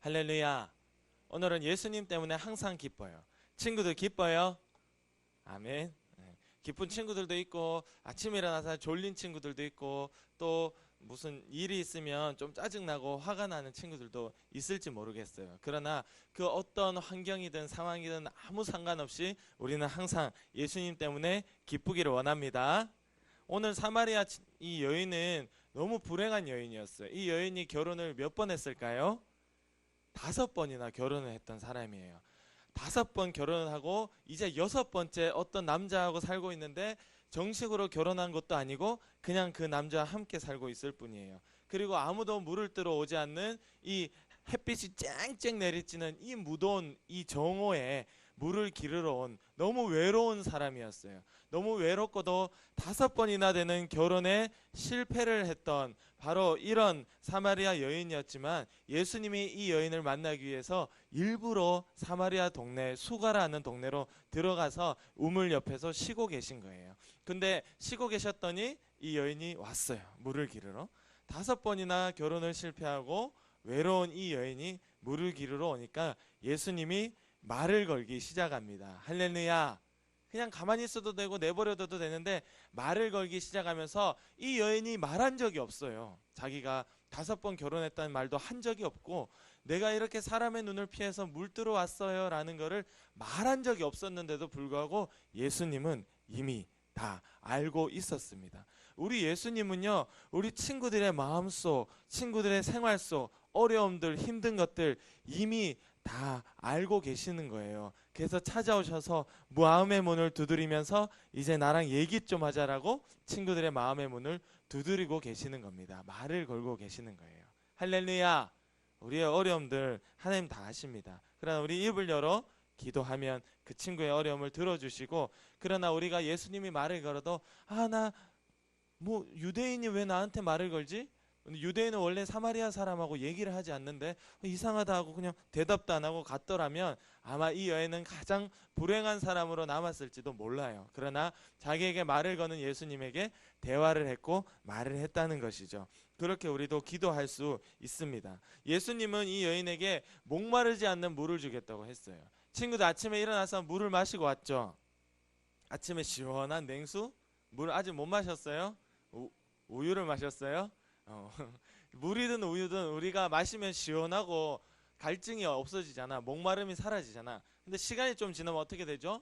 할렐루야. 오늘은 예수님 때문에 항상 기뻐요. 친구들 기뻐요? 아멘. 기쁜 친구들도 있고 아침에 일어나서 졸린 친구들도 있고 또 무슨 일이 있으면 좀 짜증나고 화가 나는 친구들도 있을지 모르겠어요. 그러나 그 어떤 환경이든 상황이든 아무 상관없이 우리는 항상 예수님 때문에 기쁘기를 원합니다. 오늘 사마리아 이 여인은 너무 불행한 여인이었어요. 이 여인이 결혼을 몇 번 했을까요? 5번이나 결혼을 했던 사람이에요. 5번 결혼을 하고 이제 6번째 어떤 남자하고 살고 있는데 정식으로 결혼한 것도 아니고 그냥 그 남자와 함께 살고 있을 뿐이에요. 그리고 아무도 물을 뜨러 오지 않는 이 햇빛이 쨍쨍 내리쬐는 이 무더운 이 정오에 물을 기르러 온 너무 외로운 사람이었어요. 너무 외롭고도 5번이나 되는 결혼에 실패를 했던 바로 이런 사마리아 여인이었지만 예수님이 이 여인을 만나기 위해서 일부러 사마리아 동네 수가라는 동네로 들어가서 우물 옆에서 쉬고 계신 거예요. 근데 쉬고 계셨더니 이 여인이 왔어요. 물을 기르러. 5번이나 결혼을 실패하고 외로운 이 여인이 물을 기르러 오니까 예수님이 말을 걸기 시작합니다. 할렐루야. 그냥 가만히 있어도 되고 내버려둬도 되는데 말을 걸기 시작하면서 이 여인이 말한 적이 없어요. 자기가 5번 결혼했다는 말도 한 적이 없고 내가 이렇게 사람의 눈을 피해서 물 뜨러 왔어요 라는 거를 말한 적이 없었는데도 불구하고 예수님은 이미 다 알고 있었습니다. 우리 예수님은요, 우리 친구들의 마음속, 친구들의 생활 속 어려움들, 힘든 것들 이미 다 알고 계시는 거예요. 그래서 찾아오셔서 마음의 문을 두드리면서 이제 나랑 얘기 좀 하자라고 친구들의 마음의 문을 두드리고 계시는 겁니다. 말을 걸고 계시는 거예요. 할렐루야. 우리의 어려움들 하나님 다 아십니다. 그러나 우리 입을 열어 기도하면 그 친구의 어려움을 들어주시고, 그러나 우리가 예수님이 말을 걸어도 나 뭐 유대인이 왜 나한테 말을 걸지? 유대인은 원래 사마리아 사람하고 얘기를 하지 않는데 이상하다 하고 그냥 대답도 안 하고 갔더라면 아마 이 여인은 가장 불행한 사람으로 남았을지도 몰라요. 그러나 자기에게 말을 거는 예수님에게 대화를 했고 말을 했다는 것이죠. 그렇게 우리도 기도할 수 있습니다. 예수님은 이 여인에게 목마르지 않는 물을 주겠다고 했어요. 친구들 아침에 일어나서 물을 마시고 왔죠. 아침에 시원한 냉수? 물 아직 못 마셨어요? 우유를 마셨어요? 물이든 우유든 우리가 마시면 시원하고 갈증이 없어지잖아. 목마름이 사라지잖아. 근데 시간이 좀 지나면 어떻게 되죠?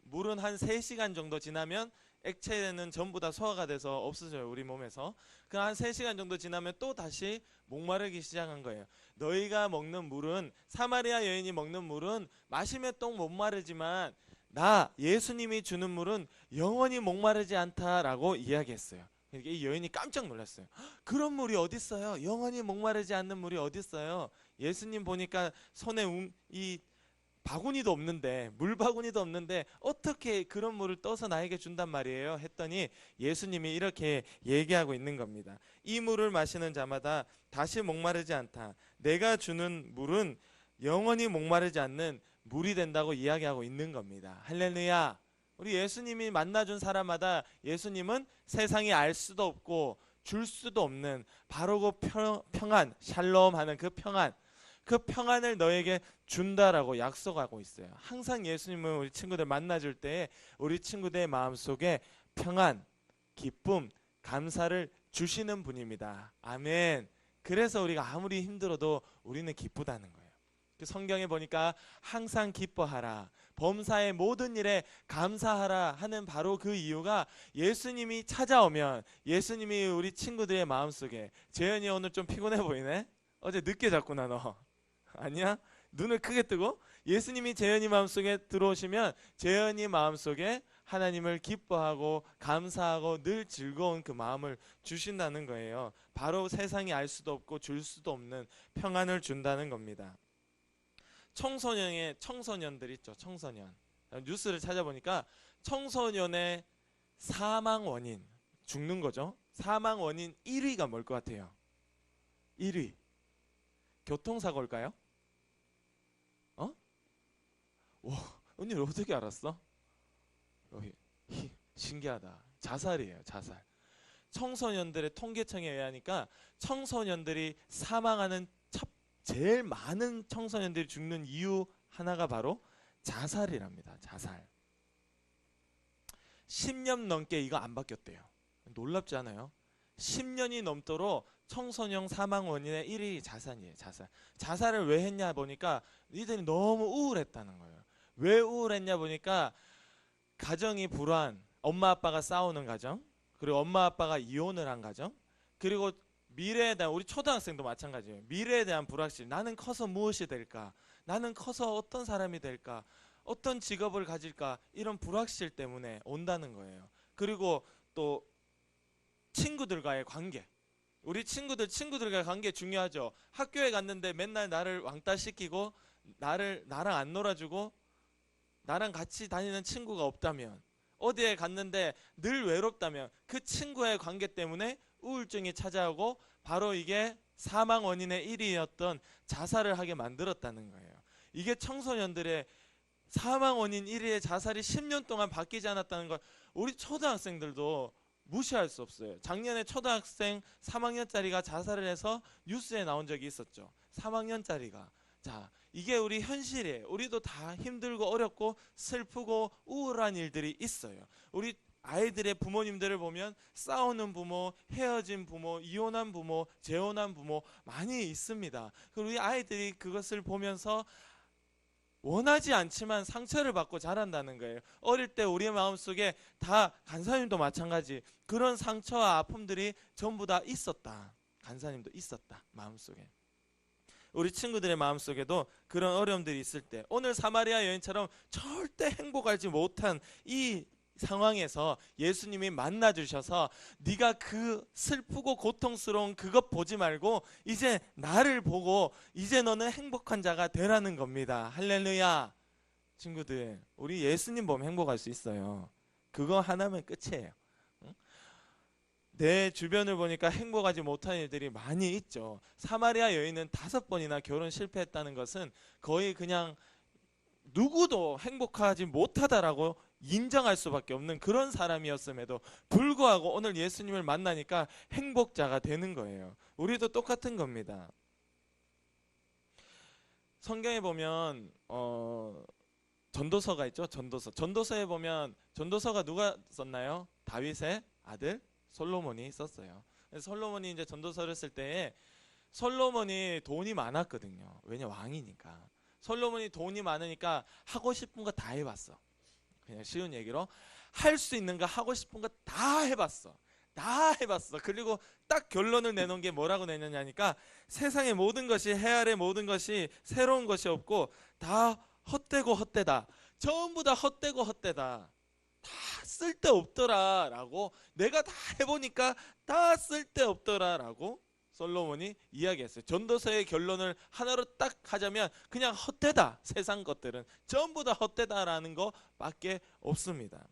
물은 한 3시간 정도 지나면 액체는 전부 다 소화가 돼서 없어져요. 우리 몸에서. 그 한 3시간 정도 지나면 또 다시 목마르기 시작한 거예요. 너희가 먹는 물은, 사마리아 여인이 먹는 물은 마시면 또 목마르지만 나 예수님이 주는 물은 영원히 목마르지 않다라고 이야기했어요. 이 여인이 깜짝 놀랐어요. 그런 물이 어딨어요? 영원히 목마르지 않는 물이 어딨어요? 예수님 보니까 손에 이 바구니도 없는데, 물 바구니도 없는데 어떻게 그런 물을 떠서 나에게 준단 말이에요? 했더니 예수님이 이렇게 얘기하고 있는 겁니다. 이 물을 마시는 자마다 다시 목마르지 않다. 내가 주는 물은 영원히 목마르지 않는 물이 된다고 이야기하고 있는 겁니다. 할렐루야. 우리 예수님이 만나준 사람마다 예수님은 세상이 알 수도 없고 줄 수도 없는 바로 그 평안, 샬롬 하는 그 평안을 너에게 준다라고 약속하고 있어요. 항상 예수님은 우리 친구들 만나줄 때 우리 친구들의 마음속에 평안, 기쁨, 감사를 주시는 분입니다. 아멘. 그래서 우리가 아무리 힘들어도 우리는 기쁘다는 거예요. 그 성경에 보니까 항상 기뻐하라, 범사의 모든 일에 감사하라 하는 바로 그 이유가 예수님이 찾아오면, 예수님이 우리 친구들의 마음속에, 재현이 오늘 좀 피곤해 보이네? 어제 늦게 잤구나 너. 아니야? 눈을 크게 뜨고 예수님이 재현이 마음속에 들어오시면 재현이 마음속에 하나님을 기뻐하고 감사하고 늘 즐거운 그 마음을 주신다는 거예요. 바로 세상이 알 수도 없고 줄 수도 없는 평안을 준다는 겁니다. 청소년들 있죠. 청소년. 뉴스를 찾아보니까 청소년의 사망 원인, 죽는 거죠. 사망 원인 1위가 뭘 것 같아요? 1위. 교통사고일까요? 와, 언니 어떻게 알았어? 신기하다. 자살이에요. 자살. 청소년들의 통계청에 의하니까 청소년들이 사망하는 첫 제일 많은 청소년들이 죽는 이유 하나가 바로 자살이랍니다. 자살. 10년 넘게 이거 안 바뀌었대요. 놀랍지 않아요? 10년이 넘도록 청소년 사망 원인의 1위 자살이에요. 자살. 자살을 왜 했냐 보니까 이들이 너무 우울했다는 거예요. 왜 우울했냐 보니까 가정이 불안, 엄마 아빠가 싸우는 가정, 그리고 엄마 아빠가 이혼을 한 가정, 그리고 미래에 대한, 우리 초등학생도 마찬가지예요. 미래에 대한 불확실. 나는 커서 무엇이 될까? 나는 커서 어떤 사람이 될까? 어떤 직업을 가질까? 이런 불확실 때문에 온다는 거예요. 그리고 또 친구들과의 관계. 우리 친구들과의 관계 중요하죠. 학교에 갔는데 맨날 나를 왕따시키고 나랑 안 놀아주고 나랑 같이 다니는 친구가 없다면, 어디에 갔는데 늘 외롭다면 그 친구의 관계 때문에 우울증이 찾아오고 바로 이게 사망 원인의 1위였던 자살을 하게 만들었다는 거예요. 이게 청소년들의 사망 원인 1위의 자살이 10년 동안 바뀌지 않았다는 걸 우리 초등학생들도 무시할 수 없어요. 작년에 초등학생 3학년짜리가 자살을 해서 뉴스에 나온 적이 있었죠. 3학년짜리가. 자, 이게 우리 현실이에요. 우리도 다 힘들고 어렵고 슬프고 우울한 일들이 있어요. 우리 아이들의 부모님들을 보면 싸우는 부모, 헤어진 부모, 이혼한 부모, 재혼한 부모 많이 있습니다. 그리고 우리 아이들이 그것을 보면서 원하지 않지만 상처를 받고 자란다는 거예요. 어릴 때 우리의 마음속에 다, 간사님도 마찬가지, 그런 상처와 아픔들이 전부 다 있었다. 간사님도 있었다. 마음속에. 우리 친구들의 마음속에도 그런 어려움들이 있을 때, 오늘 사마리아 여인처럼 절대 행복하지 못한 이 상황에서 예수님이 만나주셔서 네가 그 슬프고 고통스러운 그것 보지 말고 이제 나를 보고 이제 너는 행복한 자가 되라는 겁니다. 할렐루야. 친구들, 우리 예수님 보면 행복할 수 있어요. 그거 하나면 끝이에요. 내 주변을 보니까 행복하지 못한 일들이 많이 있죠. 사마리아 여인은 5번이나 결혼 실패했다는 것은 거의 그냥 누구도 행복하지 못하다라고 인정할 수밖에 없는 그런 사람이었음에도 불구하고 오늘 예수님을 만나니까 행복자가 되는 거예요. 우리도 똑같은 겁니다. 성경에 보면 전도서가 있죠. 전도서에 보면, 전도서가 누가 썼나요? 다윗의 아들 솔로몬이 썼어요. 솔로몬이 이제 전도서를 쓸 때에 솔로몬이 돈이 많았거든요. 왜냐, 왕이니까. 솔로몬이 돈이 많으니까 하고 싶은 거 다 해봤어. 그냥 쉬운 얘기로 할 수 있는 거, 하고 싶은 거 다 해봤어. 다 해봤어. 그리고 딱 결론을 내놓은 게 뭐라고 내느냐니까, 세상의 모든 것이, 해아래 모든 것이 새로운 것이 없고 다 헛되고 헛되다. 전부 다 헛되고 헛되다. 다 쓸데없더라 라고, 내가 다 해보니까 다 쓸데없더라 라고 솔로몬이 이야기했어요. 전도서의 결론을 하나로 딱 하자면 그냥 헛되다. 세상 것들은 전부 다 헛되다라는 거밖에 없습니다.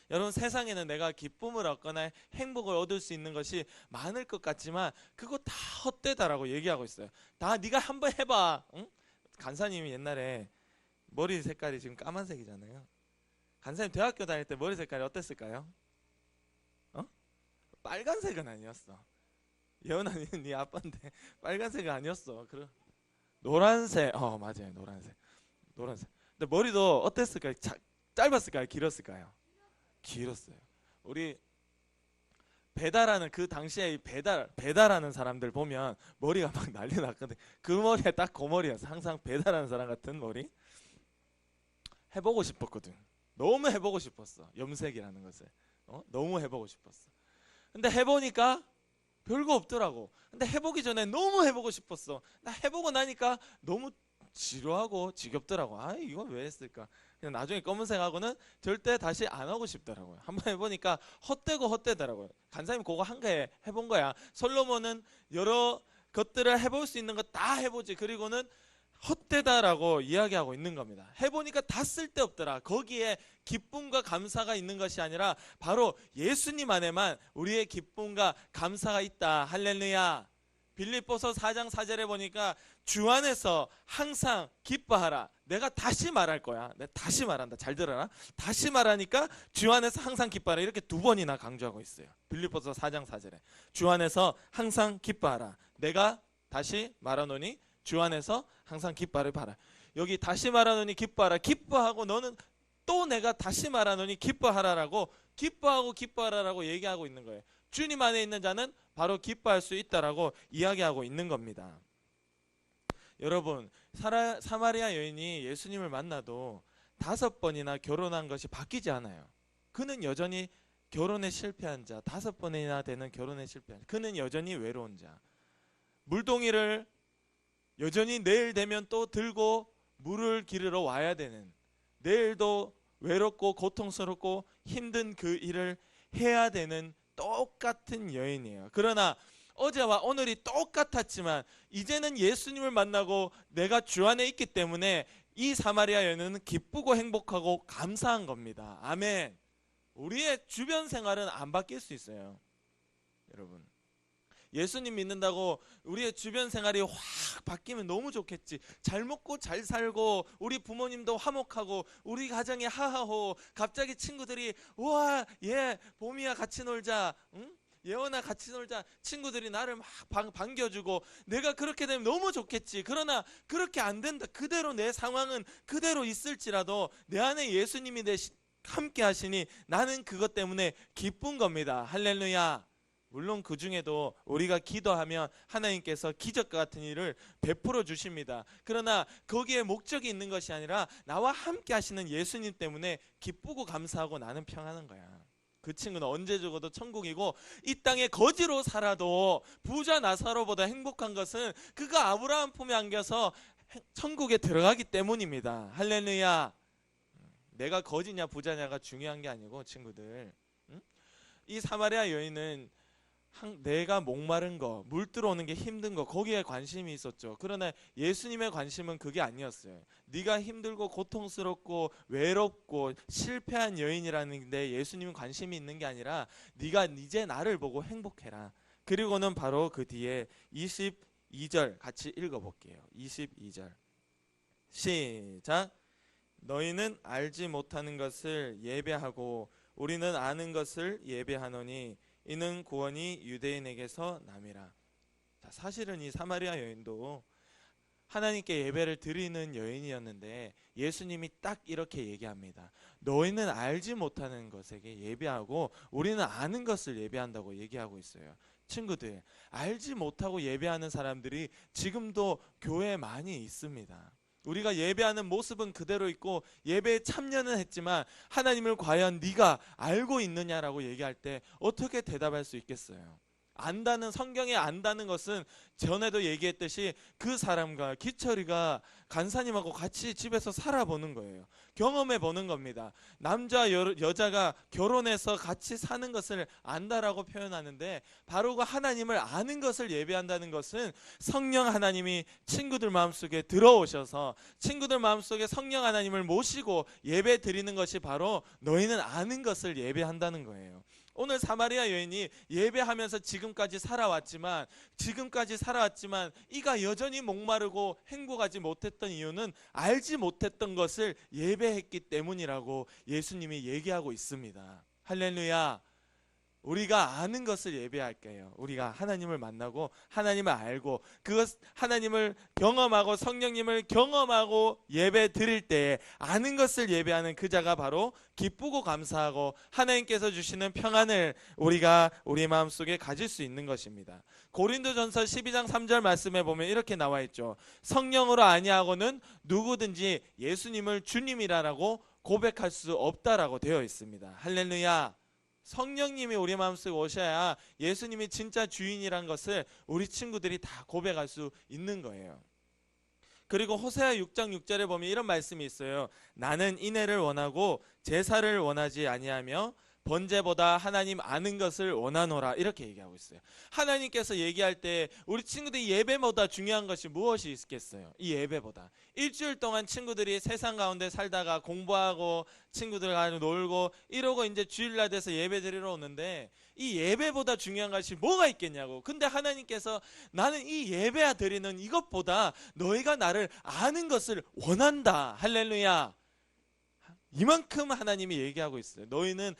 여러분, 세상에는 내가 기쁨을 얻거나 행복을 얻을 수 있는 것이 많을 것 같지만 그거 다 헛되다라고 얘기하고 있어요. 다 네가 한번 해봐. 응? 간사님이 옛날에 머리 색깔이 지금 까만색이잖아요. 간사님 대학교 다닐 때 머리 색깔이 어땠을까요? 빨간색은 아니었어. 예원아는 네 아빠인데 빨간색은 아니었어. 노란색. 맞아요. 노란색. 근데 머리도 어땠을까요? 짧았을까요? 길었을까요? 길었어요. 우리 배달하는, 그 당시에 배달하는 사람들 보면 머리가 막 난리 났거든. 그 머리가 딱 그 머리였어. 항상 배달하는 사람 같은 머리. 해보고 싶었거든. 너무 해보고 싶었어. 염색이라는 것을. 너무 해보고 싶었어. 근데 해보니까 별거 없더라고. 근데 해보기 전에 너무 해보고 싶었어. 나 해보고 나니까 너무 지루하고 지겹더라고. 이건 왜 했을까? 그냥 나중에 검은색하고는 절대 다시 안 하고 싶더라고요. 한번 해보니까 헛되고 헛되더라고요. 간사님 그거 한가해 해본 거야. 솔로몬은 여러 것들을 해볼 수 있는 거 다 해보지. 그리고는 헛되다라고 이야기하고 있는 겁니다. 해보니까 다 쓸데없더라. 거기에 기쁨과 감사가 있는 것이 아니라 바로 예수님 안에만 우리의 기쁨과 감사가 있다. 할렐루야. 빌립보서 4장 4절에 보니까 주 안에서 항상 기뻐하라. 내가 다시 말할 거야. 내가 다시 말한다. 잘 들어라. 다시 말하니까 주 안에서 항상 기뻐하라. 이렇게 2번이나 강조하고 있어요. 빌립보서 4장 4절에 주 안에서 항상 기뻐하라. 내가 다시 말하노니 주 안에서 항상 기뻐하를 바라. 여기 다시 말하노니 기뻐하라. 기뻐하고 너는 또 내가 다시 말하노니 기뻐하라라고 기뻐하고 기뻐하라라고 얘기하고 있는 거예요. 주님 안에 있는 자는 바로 기뻐할 수 있다라고 이야기하고 있는 겁니다. 여러분, 사마리아 여인이 예수님을 만나도 5번이나 결혼한 것이 바뀌지 않아요. 그는 여전히 결혼에 실패한 자, 5번이나 되는 결혼에 실패한 자, 그는 여전히 외로운 자, 물동이를 여전히 내일 되면 또 들고 물을 기르러 와야 되는, 내일도 외롭고 고통스럽고 힘든 그 일을 해야 되는 똑같은 여인이에요. 그러나 어제와 오늘이 똑같았지만 이제는 예수님을 만나고 내가 주 안에 있기 때문에 이 사마리아 여인은 기쁘고 행복하고 감사한 겁니다. 아멘. 우리의 주변 생활은 안 바뀔 수 있어요. 여러분, 예수님 믿는다고 우리의 주변 생활이 확 바뀌면 너무 좋겠지. 잘 먹고 잘 살고 우리 부모님도 화목하고 우리 가정이 하하호, 갑자기 친구들이 우와 예 봄이야 같이 놀자, 응? 예원아 같이 놀자, 친구들이 나를 막 반겨주고 내가 그렇게 되면 너무 좋겠지. 그러나 그렇게 안 된다. 그대로 내 상황은 그대로 있을지라도 내 안에 예수님이 함께 하시니 나는 그것 때문에 기쁜 겁니다. 할렐루야. 물론 그 중에도 우리가 기도하면 하나님께서 기적과 같은 일을 베풀어 주십니다. 그러나 거기에 목적이 있는 것이 아니라 나와 함께 하시는 예수님 때문에 기쁘고 감사하고 나는 평안한 거야. 그 친구는 언제 죽어도 천국이고 이 땅에 거지로 살아도 부자 나사로보다 행복한 것은 그가 아브라함 품에 안겨서 천국에 들어가기 때문입니다. 할렐루야. 내가 거지냐 부자냐가 중요한 게 아니고 친구들, 응? 이 사마리아 여인은 내가 목마른 거, 물 들어오는 게 힘든 거, 거기에 관심이 있었죠. 그러나 예수님의 관심은 그게 아니었어요. 네가 힘들고 고통스럽고 외롭고 실패한 여인이라는 데 예수님은 관심이 있는 게 아니라 네가 이제 나를 보고 행복해라. 그리고는 바로 그 뒤에 22절 같이 읽어볼게요. 22절 시작. 너희는 알지 못하는 것을 예배하고 우리는 아는 것을 예배하노니 이는 구원이 유대인에게서 남이라. 자, 사실은 이 사마리아 여인도 하나님께 예배를 드리는 여인이었는데 예수님이 딱 이렇게 얘기합니다. 너희는 알지 못하는 것에게 예배하고 우리는 아는 것을 예배한다고 얘기하고 있어요. 친구들, 알지 못하고 예배하는 사람들이 지금도 교회에 많이 있습니다. 우리가 예배하는 모습은 그대로 있고 예배에 참여는 했지만 하나님을 과연 네가 알고 있느냐라고 얘기할 때 어떻게 대답할 수 있겠어요? 안다는, 성경에 안다는 것은 전에도 얘기했듯이 그 사람과 기철이가 간사님하고 같이 집에서 살아보는 거예요. 경험해 보는 겁니다. 남자 여자가 결혼해서 같이 사는 것을 안다라고 표현하는데 바로 그 하나님을 아는 것을 예배한다는 것은 성령 하나님이 친구들 마음속에 들어오셔서 친구들 마음속에 성령 하나님을 모시고 예배 드리는 것이 바로 너희는 아는 것을 예배한다는 거예요. 오늘 사마리아 여인이 예배하면서 지금까지 살아왔지만 이가 여전히 목마르고 행복하지 못했던 이유는 알지 못했던 것을 예배했기 때문이라고 예수님이 얘기하고 있습니다. 할렐루야. 우리가 아는 것을 예배할게요. 우리가 하나님을 만나고 하나님을 알고 그것 하나님을 경험하고 성령님을 경험하고 예배 드릴 때 아는 것을 예배하는 그 자가 바로 기쁘고 감사하고 하나님께서 주시는 평안을 우리가 우리 마음속에 가질 수 있는 것입니다. 고린도전서 12장 3절 말씀에 보면 이렇게 나와 있죠. 성령으로 아니하고는 누구든지 예수님을 주님이라고 고백할 수 없다라고 되어 있습니다. 할렐루야. 성령님이 우리 마음속에 오셔야 예수님이 진짜 주인이란 것을 우리 친구들이 다 고백할 수 있는 거예요. 그리고 호세아 6장 6절에 보면 이런 말씀이 있어요. 나는 인애를 원하고 제사를 원하지 아니하며 번제보다 하나님 아는 것을 원하노라. 이렇게 얘기하고 있어요. 하나님께서 얘기할 때 우리 친구들이 예배보다 중요한 것이 무엇이 있겠어요? 이 예배보다. 일주일 동안 친구들이 세상 가운데 살다가 공부하고 친구들과 놀고 이러고 이제 주일날 돼서 예배 드리러 오는데 이 예배보다 중요한 것이 뭐가 있겠냐고. 근데 하나님께서 나는 이 예배 드리는 이것보다 너희가 나를 아는 것을 원한다. 할렐루야. 이만큼 하나님이 얘기하고 있어요. 너희는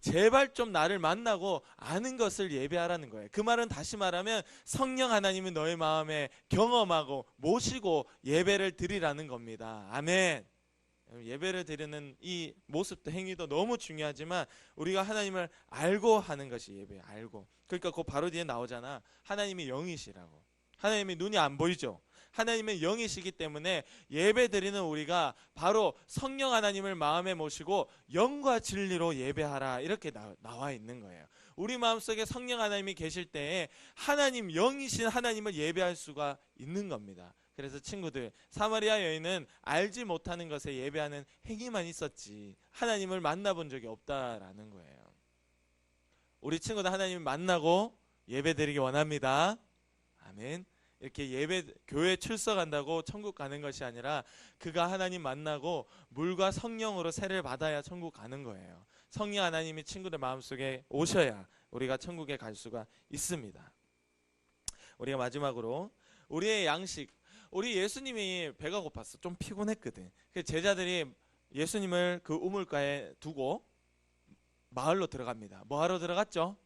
제발 좀 나를 만나고 아는 것을 예배하라는 거예요. 그 말은 다시 말하면 성령 하나님은 너의 마음에 경험하고 모시고 예배를 드리라는 겁니다. 아멘. 예배를 드리는 이 모습도 행위도 너무 중요하지만 우리가 하나님을 알고 하는 것이 예배예요. 알고. 그러니까 그 바로 뒤에 나오잖아. 하나님이 영이시라고. 하나님이 눈이 안 보이죠. 하나님은 영이시기 때문에 예배 드리는 우리가 바로 성령 하나님을 마음에 모시고 영과 진리로 예배하라 이렇게 나와 있는 거예요. 우리 마음속에 성령 하나님이 계실 때에 하나님 영이신 하나님을 예배할 수가 있는 겁니다. 그래서 친구들, 사마리아 여인은 알지 못하는 것에 예배하는 행위만 있었지 하나님을 만나본 적이 없다라는 거예요. 우리 친구들 하나님을 만나고 예배 드리기 원합니다. 아멘. 이렇게 예배 교회 출석한다고 천국 가는 것이 아니라 그가 하나님 만나고 물과 성령으로 세례를 받아야 천국 가는 거예요. 성령 하나님이 친구들 마음속에 오셔야 우리가 천국에 갈 수가 있습니다. 우리가 마지막으로 우리의 양식, 우리 예수님이 배가 고팠어. 좀 피곤했거든. 그 제자들이 예수님을 그 우물가에 두고 마을로 들어갑니다. 뭐 하러 들어갔죠?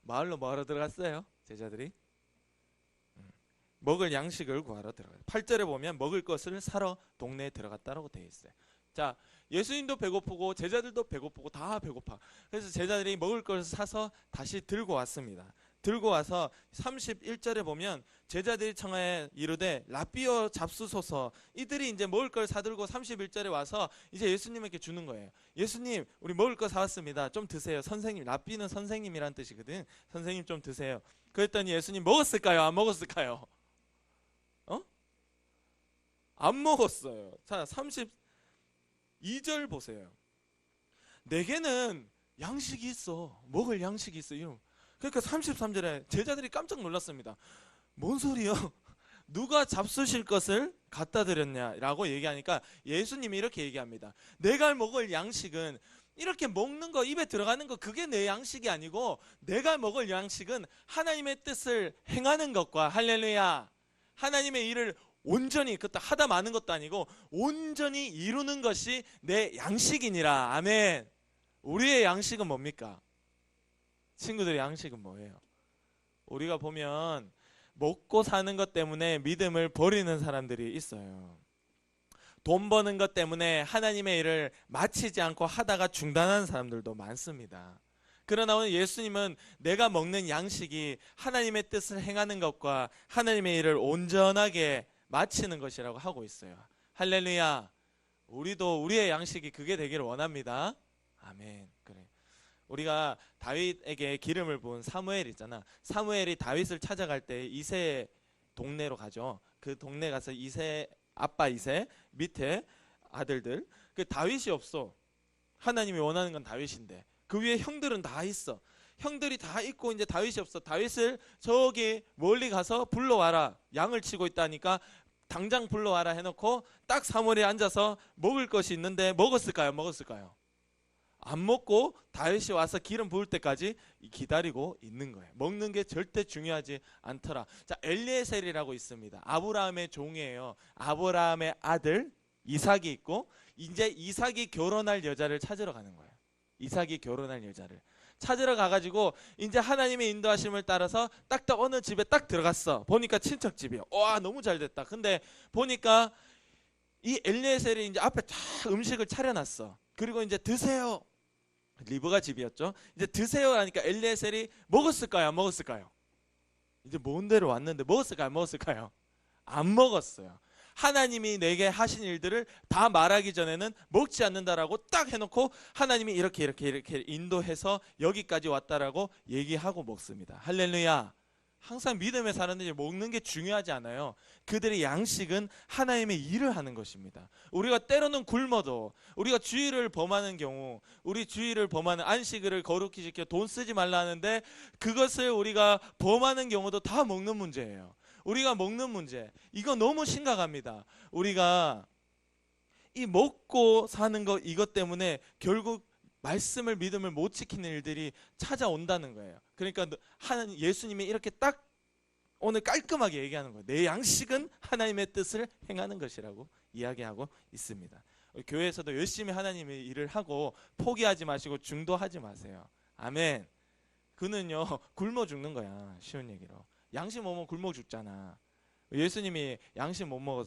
마을로 뭐 하러 들어갔어요? 제자들이? 먹을 양식을 구하러 들어가요. 8절에 보면 먹을 것을 사러 동네에 들어갔다라고 되어 있어요. 자, 예수님도 배고프고 제자들도 배고프고 다 배고파. 그래서 제자들이 먹을 것을 사서 다시 들고 왔습니다. 들고 와서 31절에 보면 제자들이 청하에 이르되 라삐어 잡수소서. 이들이 이제 먹을 걸 사들고 31절에 와서 이제 예수님에게 주는 거예요. 예수님, 우리 먹을 거 사왔습니다. 좀 드세요. 선생님, 라삐는 선생님이란 뜻이거든. 선생님 좀 드세요. 그랬더니 예수님 먹었을까요? 안 먹었을까요? 안 먹었어요. 자, 32절 보세요. 내게는 양식이 있어. 먹을 양식이 있어. 그러니까 33절에 제자들이 깜짝 놀랐습니다. 뭔 소리요? 누가 잡수실 것을 갖다 드렸냐라고 얘기하니까 예수님이 이렇게 얘기합니다. 내가 먹을 양식은 이렇게 먹는 거, 입에 들어가는 거, 그게 내 양식이 아니고 내가 먹을 양식은 하나님의 뜻을 행하는 것과, 할렐루야, 하나님의 일을 온전히, 그것도 하다 마는 것도 아니고 온전히 이루는 것이 내 양식이니라. 아멘. 우리의 양식은 뭡니까? 친구들의 양식은 뭐예요? 우리가 보면 먹고 사는 것 때문에 믿음을 버리는 사람들이 있어요. 돈 버는 것 때문에 하나님의 일을 마치지 않고 하다가 중단하는 사람들도 많습니다. 그러나 오늘 예수님은 내가 먹는 양식이 하나님의 뜻을 행하는 것과 하나님의 일을 온전하게 마치는 것이라고 하고 있어요. 할렐루야. 우리도 우리의 양식이 그게 되기를 원합니다. 아멘. 그래. 우리가 다윗에게 기름을 부은 사무엘 있잖아. 사무엘이 다윗을 찾아갈 때 이세 동네로 가죠. 그 동네 가서 이세, 아빠 이세 밑에 아들들. 그 다윗이 없어. 하나님이 원하는 건 다윗인데 그 위에 형들은 다 있어. 형들이 다 있고 이제 다윗이 없어. 다윗을 저기 멀리 가서 불러와라. 양을 치고 있다니까 당장 불러와라 해놓고 딱 사무엘이 앉아서 먹을 것이 있는데 먹었을까요? 먹었을까요? 안 먹고 다윗이 와서 기름 부을 때까지 기다리고 있는 거예요. 먹는 게 절대 중요하지 않더라. 자, 엘리에셀이라고 있습니다. 아브라함의 종이에요. 아브라함의 아들 이삭이 있고 이제 이삭이 결혼할 여자를 찾으러 가는 거예요. 이삭이 결혼할 여자를 찾으러 가가지고 이제 하나님의 인도하심을 따라서 딱딱 어느 집에 딱 들어갔어. 보니까 친척 집이에요. 와, 너무 잘 됐다. 근데 보니까 이 엘리에셀이 이제 앞에 다 음식을 차려놨어. 그리고 이제 드세요. 리브가 집이었죠. 이제 드세요 하니까 엘리에셀이 먹었을까요? 안 먹었을까요? 이제 먼 데로 왔는데 먹었을까요? 안 먹었을까요? 안 먹었어요. 하나님이 내게 하신 일들을 다 말하기 전에는 먹지 않는다라고 딱 해놓고 하나님이 이렇게 인도해서 여기까지 왔다라고 얘기하고 먹습니다. 할렐루야. 항상 믿음의 사람들이 먹는 게 중요하지 않아요. 그들의 양식은 하나님의 일을 하는 것입니다. 우리가 때로는 굶어도 우리가 주의를 범하는 경우, 우리 주의를 범하는 안식일을 거룩히 지켜 돈 쓰지 말라 하는데 그것을 우리가 범하는 경우도 다 먹는 문제예요. 우리가 먹는 문제, 이거 너무 심각합니다. 우리가 이 먹고 사는 거, 이것 때문에 결국 말씀을, 믿음을 못 지키는 일들이 찾아온다는 거예요. 그러니까 하나님, 예수님이 이렇게 딱 오늘 깔끔하게 얘기하는 거예요. 내 양식은 하나님의 뜻을 행하는 것이라고 이야기하고 있습니다. 교회에서도 열심히 하나님의 일을 하고 포기하지 마시고 중도하지 마세요. 아멘. 그는요 굶어 죽는 거야. 쉬운 얘기로. 양식 못 먹으면 굶어 죽잖아. 예수님이 양식 못 먹어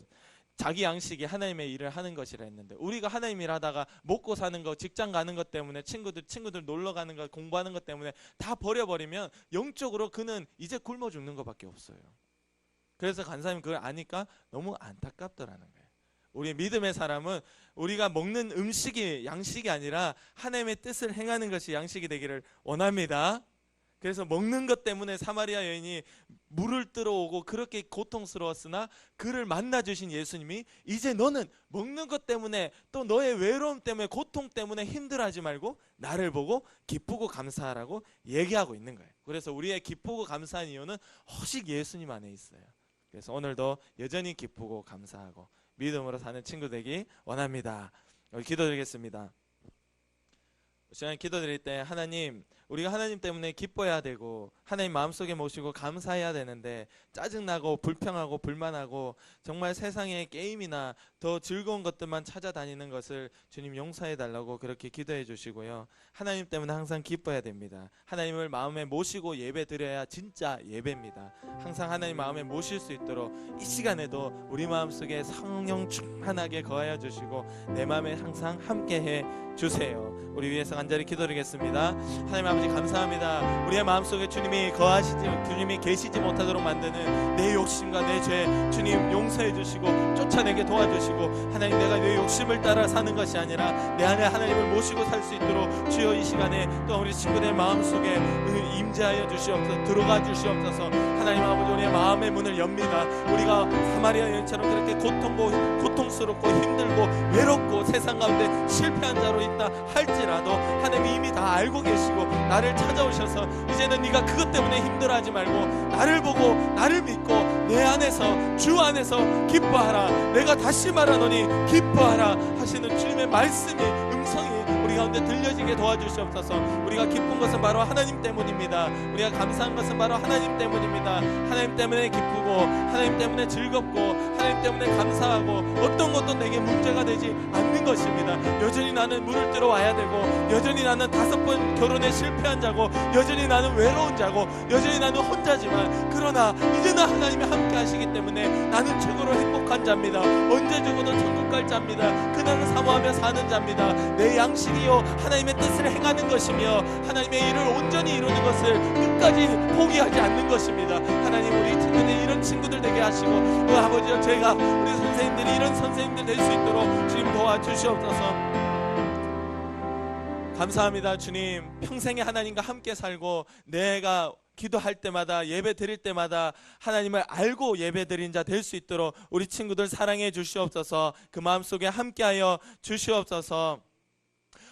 자기 양식이 하나님의 일을 하는 것이라 했는데, 우리가 하나님 일 하다가 먹고 사는 거, 직장 가는 것 때문에 친구들 놀러 가는 것, 공부하는 것 때문에 다 버려버리면 영적으로 그는 이제 굶어 죽는 것밖에 없어요. 그래서 간사님 그걸 아니까 너무 안타깝더라는 거예요. 우리 믿음의 사람은 우리가 먹는 음식이 양식이 아니라 하나님의 뜻을 행하는 것이 양식이 되기를 원합니다. 그래서 먹는 것 때문에 사마리아 여인이 물을 들어오고 그렇게 고통스러웠으나 그를 만나주신 예수님이 이제 너는 먹는 것 때문에 또 너의 외로움 때문에 고통 때문에 힘들어하지 말고 나를 보고 기쁘고 감사하라고 얘기하고 있는 거예요. 그래서 우리의 기쁘고 감사한 이유는 오직 예수님 안에 있어요. 그래서 오늘도 여전히 기쁘고 감사하고 믿음으로 사는 친구 되기 원합니다. 기도드리겠습니다. 시간 기도드릴 때 하나님, 우리가 하나님 때문에 기뻐해야 되고 하나님 마음속에 모시고 감사해야 되는데 짜증나고 불평하고 불만하고 정말 세상의 게임이나 더 즐거운 것들만 찾아다니는 것을 주님 용서해 달라고 그렇게 기도해 주시고요. 하나님 때문에 항상 기뻐해야 됩니다. 하나님을 마음에 모시고 예배 드려야 진짜 예배입니다. 항상 하나님 마음에 모실 수 있도록 이 시간에도 우리 마음속에 성령 충만하게 거하여 주시고 내 마음에 항상 함께해 주세요. 우리 위해서 간절히 기도드리겠습니다. 하나님 아버지 감사합니다. 우리의 마음속에 주님이 주님이 계시지 못하도록 만드는 내 욕심과 내 죄 주님 용서해 주시고 쫓아내게 도와주시고, 하나님 내가 내 욕심을 따라 사는 것이 아니라 내 안에 하나님을 모시고 살 수 있도록 주여 이 시간에 또 우리 친구들 마음속에 임재하여 주시옵소서. 들어가 주시옵소서. 하나님 아버지 우리의 마음의 문을 엽니다. 우리가 사마리아 여인처럼 그렇게 고통스럽고 힘들고 외롭고 세상 가운데 실패한 자로 있다 할지라도 하나님이 이미 다 알고 계시고 나를 찾아오셔서 이제는 네가 그것 때문에 힘들어하지 말고 나를 보고 나를 믿고 내 안에서 주 안에서 기뻐하라. 내가 다시 말하노니 기뻐하라 하시는 주님의 말씀이 음성이 우리 가운데 들려지게 도와주시옵소서. 우리가 기쁜 것은 바로 하나님 때문입니다. 우리가 감사한 것은 바로 하나님 때문입니다. 하나님 때문에 기쁘고 하나님 때문에 즐겁고 하나님 때문에 감사하고 어떤 것도 내게 문제가 되지 않는 것입니다. 여전히 나는 물을 뜨러 와야 되고 여전히 나는 5번 결혼에 실패한 자고 여전히 나는 외로운 자고 여전히 나는 혼자지만 그러나 이제는 하나님이 함께 하시기 때문에 나는 최고로 행복한 자입니다. 언제 죽어도 천국 갈 자입니다. 그날을 사모하며 사는 자입니다. 내 양식이요 하나님의 뜻을 행하는 것이며 하나님의 일을 온전히 이루는 것을 끝까지 포기하지 않는 것입니다. 하나님 우리 친구들 이런 친구들 되게 하시고 아버지여 제가 우리 선생님들이 이런 선생님들 될 수 있도록 주님 도와주시옵소서. 감사합니다. 주님 평생에 하나님과 함께 살고 내가 기도할 때마다 예배 드릴 때마다 하나님을 알고 예배 드린 자 될 수 있도록 우리 친구들 사랑해 주시옵소서. 그 마음속에 함께하여 주시옵소서.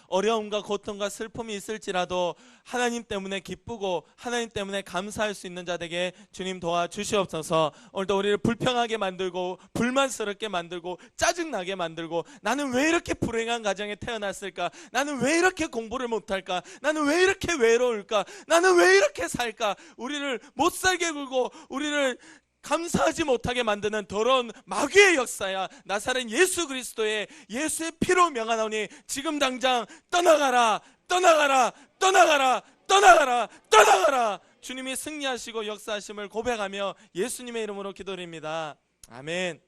어려움과 고통과 슬픔이 있을지라도 하나님 때문에 기쁘고 하나님 때문에 감사할 수 있는 자에게 주님 도와주시옵소서. 오늘도 우리를 불평하게 만들고 불만스럽게 만들고 짜증나게 만들고 나는 왜 이렇게 불행한 가정에 태어났을까? 나는 왜 이렇게 공부를 못할까? 나는 왜 이렇게 외로울까? 나는 왜 이렇게 살까? 우리를 못살게 굴고 우리를 감사하지 못하게 만드는 더러운 마귀의 역사야. 나사렛 예수 그리스도의 예수의 피로 명하노니 지금 당장 떠나가라 떠나가라 떠나가라 떠나가라 떠나가라. 주님이 승리하시고 역사하심을 고백하며 예수님의 이름으로 기도드립니다. 아멘.